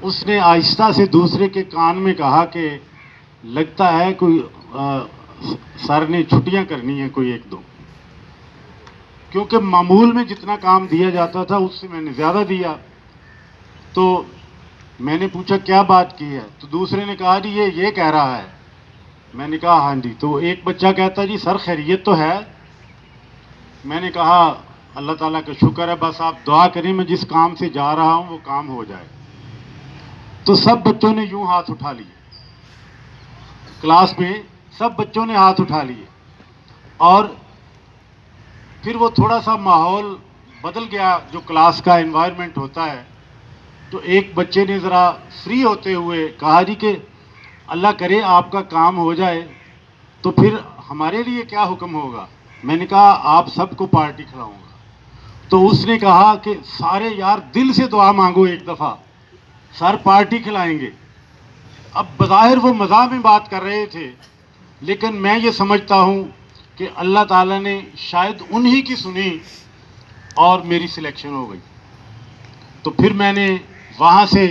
اس نے آہستہ سے دوسرے کے کان میں کہا کہ لگتا ہے کوئی سر نے چھٹیاں کرنی ہیں کوئی ایک دو، کیونکہ معمول میں جتنا کام دیا جاتا تھا اس سے میں نے زیادہ دیا. تو میں نے پوچھا کیا بات کی ہے؟ تو دوسرے نے کہا جی یہ کہہ رہا ہے. میں نے کہا ہاں جی. تو ایک بچہ کہتا جی سر خیریت تو ہے. میں نے کہا اللہ تعالیٰ کا شکر ہے، بس آپ دعا کریں میں جس کام سے جا رہا ہوں وہ کام ہو جائے. تو سب بچوں نے یوں ہاتھ اٹھا لیے، کلاس میں سب بچوں نے ہاتھ اٹھا لیے. اور پھر وہ تھوڑا سا ماحول بدل گیا جو کلاس کا انوائرمنٹ ہوتا ہے. تو ایک بچے نے ذرا فری ہوتے ہوئے کہا جی کہ اللہ کرے آپ کا کام ہو جائے تو پھر ہمارے لیے کیا حکم ہوگا؟ میں نے کہا آپ سب کو پارٹی کھلاؤں گا. تو اس نے کہا کہ سارے یار دل سے دعا مانگو ایک دفعہ، سر پارٹی کھلائیں گے. اب بظاہر وہ مزاح میں بات کر رہے تھے، لیکن میں یہ سمجھتا ہوں کہ اللہ تعالیٰ نے شاید انہی کی سنی اور میری سلیکشن ہو گئی. تو پھر میں نے وہاں سے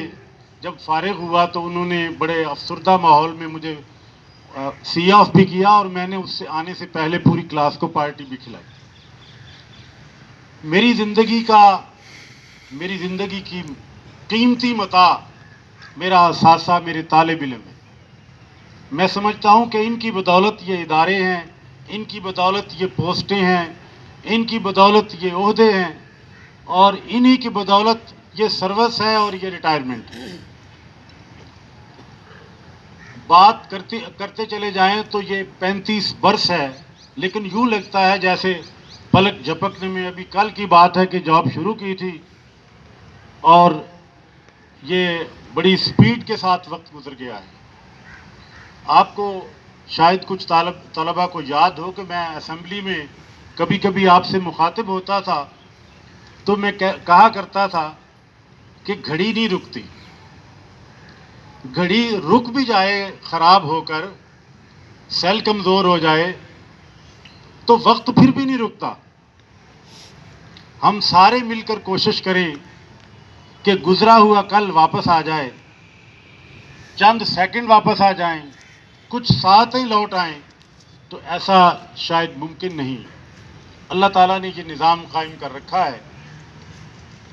جب فارغ ہوا تو انہوں نے بڑے افسردہ ماحول میں مجھے سی آف بھی کیا، اور میں نے اس سے آنے سے پہلے پوری کلاس کو پارٹی بھی کھلائی. میری زندگی کی قیمتی متاع میرا اثاثہ میرے طالب علم ہے. میں سمجھتا ہوں کہ ان کی بدولت یہ ادارے ہیں، ان کی بدولت یہ پوسٹیں ہیں، ان کی بدولت یہ عہدے ہیں، اور انہی کی بدولت یہ سروس ہے اور یہ ریٹائرمنٹ ہے. بات کرتے چلے جائیں تو یہ 35 برس ہے، لیکن یوں لگتا ہے جیسے پلک جھپکنے میں ابھی کل کی بات ہے کہ جاب شروع کی تھی، اور یہ بڑی سپیڈ کے ساتھ وقت گزر گیا ہے. آپ کو شاید کچھ طلباء کو یاد ہو کہ میں اسمبلی میں کبھی کبھی آپ سے مخاطب ہوتا تھا تو میں کہا کرتا تھا کہ گھڑی نہیں رکتی، گھڑی رک بھی جائے خراب ہو کر، سیل کمزور ہو جائے تو وقت پھر بھی نہیں رکتا. ہم سارے مل کر کوشش کریں کہ گزرا ہوا کل واپس آ جائے، چند سیکنڈ واپس آ جائیں، کچھ ساتھ ہی لوٹ آئیں. تو ایسا شاید ممکن نہیں. اللہ تعالیٰ نے یہ نظام قائم کر رکھا ہے،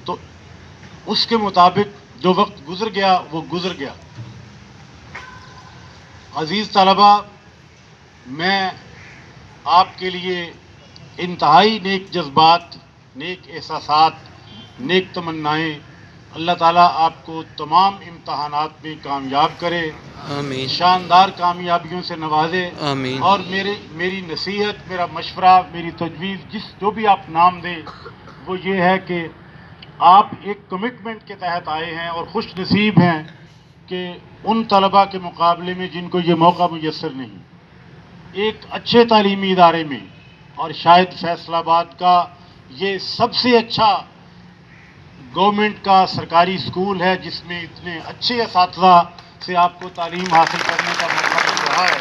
تو اس کے مطابق جو وقت گزر گیا وہ گزر گیا. عزیز طلباء، میں آپ کے لیے انتہائی نیک جذبات، نیک احساسات، نیک تمنائیں. اللہ تعالیٰ آپ کو تمام امتحانات میں کامیاب کرے، آمین، شاندار کامیابیوں سے نوازے. آمین، اور میری نصیحت، میرا مشورہ، میری تجویز، جو بھی آپ نام دیں، وہ یہ ہے کہ آپ ایک کمٹمنٹ کے تحت آئے ہیں اور خوش نصیب ہیں کہ ان طلباء کے مقابلے میں جن کو یہ موقع میسر نہیں، ایک اچھے تعلیمی ادارے میں، اور شاید فیصل آباد کا یہ سب سے اچھا گورنمنٹ کا سرکاری اسکول ہے جس میں اتنے اچھے اساتذہ سے آپ کو تعلیم حاصل کرنے کا موقع مل رہا ہے.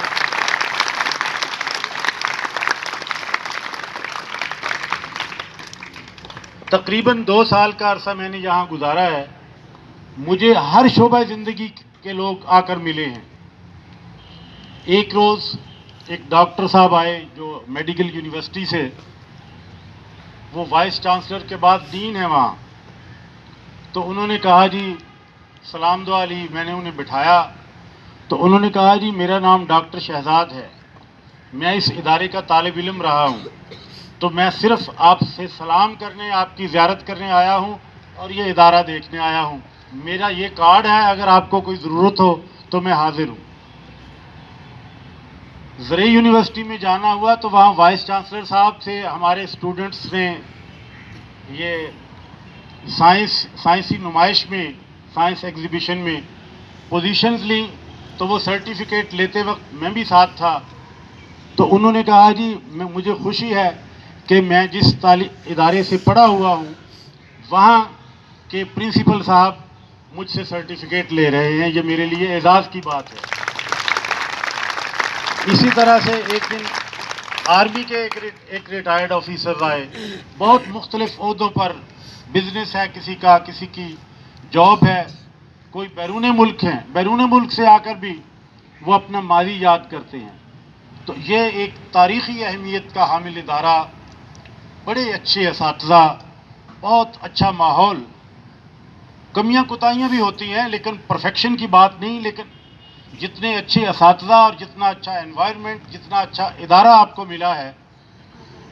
تقریباً 2 سال کا عرصہ میں نے یہاں گزارا ہے. مجھے ہر شعبہ زندگی کے لوگ آ کر ملے ہیں. ایک روز ایک ڈاکٹر صاحب آئے جو میڈیکل یونیورسٹی سے، وہ وائس چانسلر کے بعد ڈین ہے وہاں. تو انہوں نے کہا جی سلام دعا علی. میں نے انہیں بٹھایا تو انہوں نے کہا جی میرا نام ڈاکٹر شہزاد ہے، میں اس ادارے کا طالب علم رہا ہوں، تو میں صرف آپ سے سلام کرنے، آپ کی زیارت کرنے آیا ہوں اور یہ ادارہ دیکھنے آیا ہوں. میرا یہ کارڈ ہے، اگر آپ کو کوئی ضرورت ہو تو میں حاضر ہوں. زرعی یونیورسٹی میں جانا ہوا تو وہاں وائس چانسلر صاحب سے ہمارے اسٹوڈنٹس نے یہ سائنسی نمائش میں، سائنس ایگزیبیشن میں پوزیشنز لیں، تو وہ سرٹیفکیٹ لیتے وقت میں بھی ساتھ تھا. تو انہوں نے کہا جی مجھے خوشی ہے کہ میں جس ادارے سے پڑھا ہوا ہوں وہاں کے پرنسپل صاحب مجھ سے سرٹیفکیٹ لے رہے ہیں، یہ میرے لیے اعزاز کی بات ہے. اسی طرح سے ایک دن آرمی کے ایک ریٹائرڈ آفیسر آئے، بہت مختلف عہدوں پر، بزنس ہے کسی کا، کسی کی جاب ہے. کوئی بیرون ملک ہیں، بیرون ملک سے آ کر بھی وہ اپنا ماضی یاد کرتے ہیں. تو یہ ایک تاریخی اہمیت کا حامل ادارہ، بڑے اچھے اساتذہ، بہت اچھا ماحول. کمیاں کوتاہیاں بھی ہوتی ہیں لیکن پرفیکشن کی بات نہیں، لیکن جتنے اچھے اساتذہ اور جتنا اچھا انوائرمنٹ، جتنا اچھا ادارہ آپ کو ملا ہے،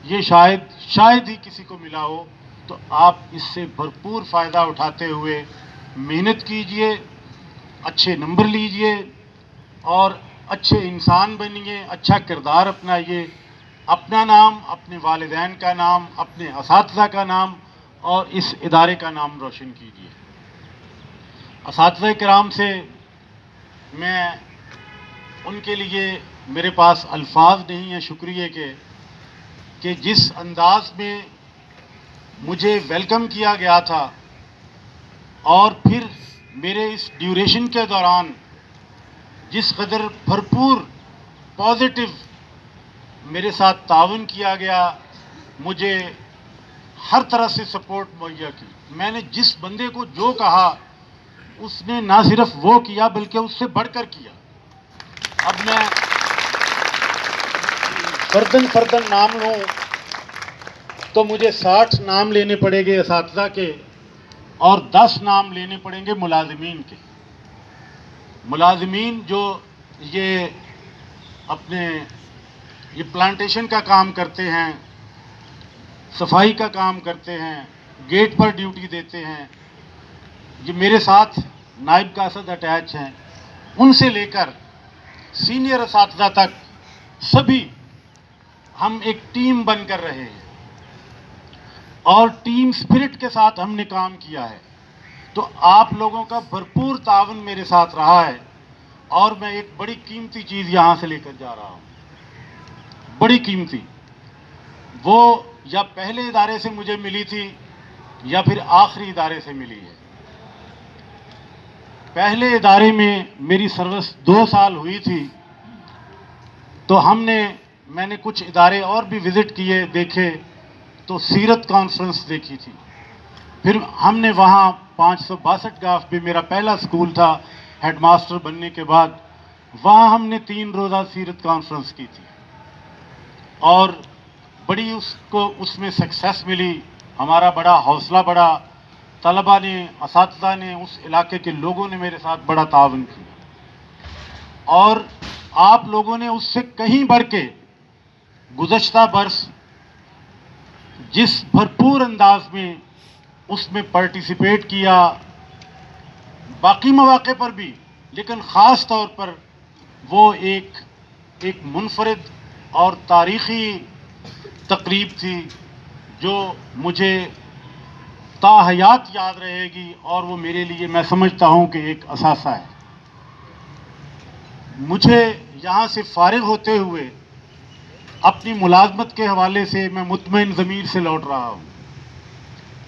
یہ شاید ہی کسی کو ملا ہو. تو آپ اس سے بھرپور فائدہ اٹھاتے ہوئے محنت کیجئے، اچھے نمبر لیجئے اور اچھے انسان بنیے، اچھا کردار اپنائیے. اپنا نام، اپنے والدین کا نام، اپنے اساتذہ کا نام اور اس ادارے کا نام روشن کیجیے. اساتذہ کرام سے میں ان کے لیے میرے پاس الفاظ نہیں ہیں شکریہ کے، کہ جس انداز میں مجھے ویلکم کیا گیا تھا اور پھر میرے اس ڈیوریشن کے دوران جس قدر بھرپور پازیٹو میرے ساتھ تعاون کیا گیا، مجھے ہر طرح سے سپورٹ مہیا کی. میں نے جس بندے کو جو کہا اس نے نہ صرف وہ کیا بلکہ اس سے بڑھ کر کیا. اب میں فردن نام لوں تو مجھے 60 نام لینے پڑیں گے اساتذہ کے اور 10 نام لینے پڑیں گے ملازمین کے. ملازمین جو یہ اپنے یہ پلانٹیشن کا کام کرتے ہیں، صفائی کا کام کرتے ہیں، گیٹ پر ڈیوٹی دیتے ہیں، یہ میرے ساتھ نائب قاصد اٹیچ ہیں، ان سے لے کر سینئر اساتذہ تک سبھی ہم ایک ٹیم بن کر رہے ہیں اور ٹیم اسپرٹ کے ساتھ ہم نے کام کیا ہے. تو آپ لوگوں کا بھرپور تعاون میرے ساتھ رہا ہے اور میں ایک بڑی قیمتی چیز یہاں سے لے کر جا رہا ہوں. بڑی قیمتی، وہ یا پہلے ادارے سے مجھے ملی تھی یا پھر آخری ادارے سے ملی ہے. پہلے ادارے میں میری سروس 2 سال ہوئی تھی تو میں نے کچھ ادارے اور بھی وزٹ کیے، دیکھے تو سیرت کانفرنس دیکھی تھی. پھر ہم نے وہاں 562 گاف بھی میرا پہلا سکول تھا ہیڈ ماسٹر بننے کے بعد، وہاں ہم نے 3 روزہ سیرت کانفرنس کی تھی اور بڑی اس میں سکسیس ملی. ہمارا بڑا حوصلہ بڑھا، طلبہ نے، اساتذہ نے، اس علاقے کے لوگوں نے میرے ساتھ بڑا تعاون کیا اور آپ لوگوں نے اس سے کہیں بڑھ کے گزشتہ برس جس بھرپور انداز میں اس میں پارٹیسپیٹ کیا، باقی مواقع پر بھی، لیکن خاص طور پر وہ ایک منفرد اور تاریخی تقریب تھی جو مجھے تا حیات یاد رہے گی اور وہ میرے لیے میں سمجھتا ہوں کہ ایک اثاثہ ہے. مجھے یہاں سے فارغ ہوتے ہوئے اپنی ملازمت کے حوالے سے میں مطمئن ضمیر سے لوٹ رہا ہوں،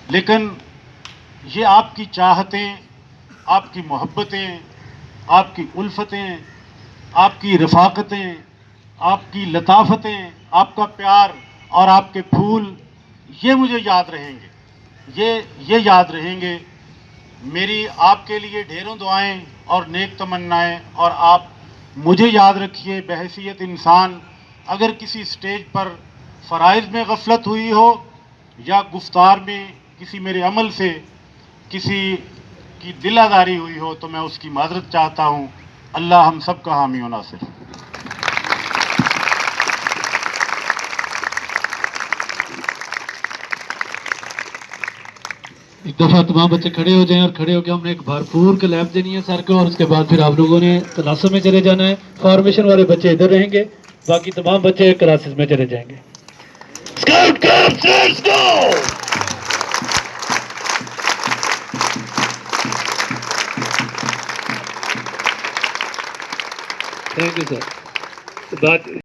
لیکن یہ آپ کی چاہتیں، آپ کی محبتیں، آپ کی الفتیں، آپ کی رفاقتیں، آپ کی لطافتیں، آپ کا پیار اور آپ کے پھول، یہ مجھے یاد رہیں گے، یہ یاد رہیں گے. میری آپ کے لیے ڈھیروں دعائیں اور نیک تمنائیں، اور آپ مجھے یاد رکھیے بحیثیت انسان. اگر کسی سٹیج پر فرائض میں غفلت ہوئی ہو یا گفتار میں کسی میرے عمل سے کسی کی دل آزاری ہوئی ہو تو میں اس کی معذرت چاہتا ہوں. اللہ ہم سب کا حامی و ناصر. ایک دفعہ تمام بچے کھڑے ہو جائیں اور کھڑے ہو کے ہم نے ایک بھرپور کلیپ دینی ہے سر کو، اور اس کے بعد پھر آپ لوگوں نے کلاسوں میں چلے جانا ہے. فارمیشن والے بچے ادھر رہیں گے، باقی تمام بچے کلاسز میں چلے جائیں گے. Thank you sir.